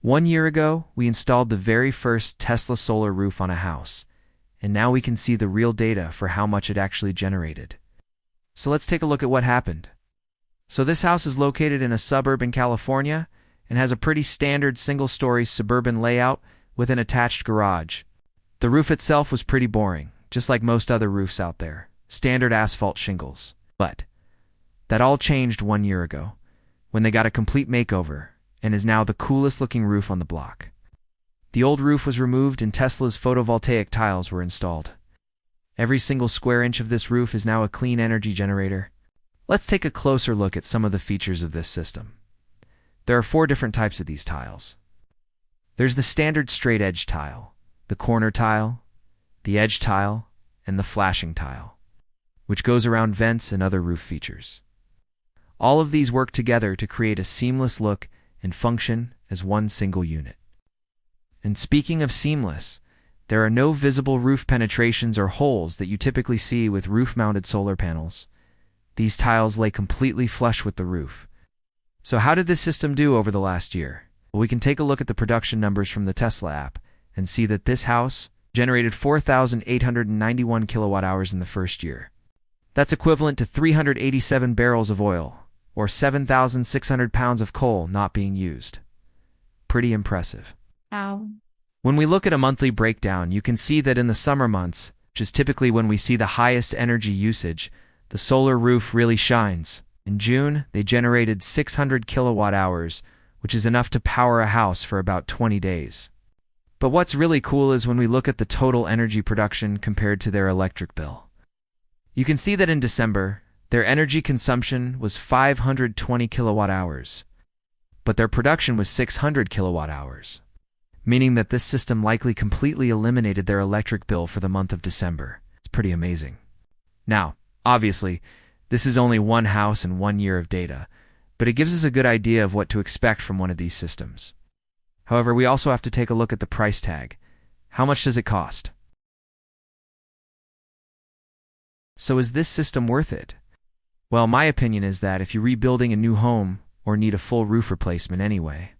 1 year ago, we installed the very first Tesla solar roof on a house, and now we can see the real data for how much it actually generated. So let's take a look at what happened. So this house is located in a suburb in California and has a pretty standard single-story suburban layout with an attached garage. The roof itself was pretty boring, just like most other roofs out there, standard asphalt shingles. But that all changed 1 year ago, when they got a complete makeover and is now the coolest looking roof on the block. The old roof was removed and Tesla's photovoltaic tiles were installed. Every single square inch of this roof is now a clean energy generator. Let's take a closer look at some of the features of this system. There are 4 different types of these tiles. There's the standard straight edge tile, the corner tile, the edge tile, and the flashing tile, which goes around vents and other roof features. All of these work together to create a seamless look and function as one single unit. And speaking of seamless, there are no visible roof penetrations or holes that you typically see with roof-mounted solar panels. These tiles lay completely flush with the roof. So how did this system do over the last year? Well, we can take a look at the production numbers from the Tesla app and see that this house generated 4,891 kilowatt hours in the first year. That's equivalent to 387 barrels of oil, or 7,600 pounds of coal not being used. Pretty impressive. Ow. When we look at a monthly breakdown, you can see that in the summer months, which is typically when we see the highest energy usage, the solar roof really shines. In June, they generated 600 kilowatt hours, which is enough to power a house for about 20 days. But what's really cool is when we look at the total energy production compared to their electric bill. You can see that in December, their energy consumption was 520 kilowatt hours, but their production was 600 kilowatt hours, meaning that this system likely completely eliminated their electric bill for the month of December. It's pretty amazing. Now, obviously, this is only one house and 1 year of data, but it gives us a good idea of what to expect from one of these systems. However, we also have to take a look at the price tag. How much does it cost? So is this system worth it? Well, my opinion is that if you're rebuilding a new home or need a full roof replacement anyway,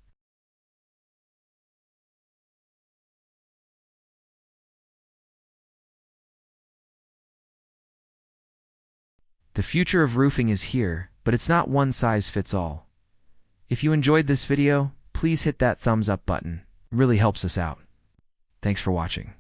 the future of roofing is here, but it's not one size fits all. If you enjoyed this video, please hit that thumbs up button. It really helps us out. Thanks for watching.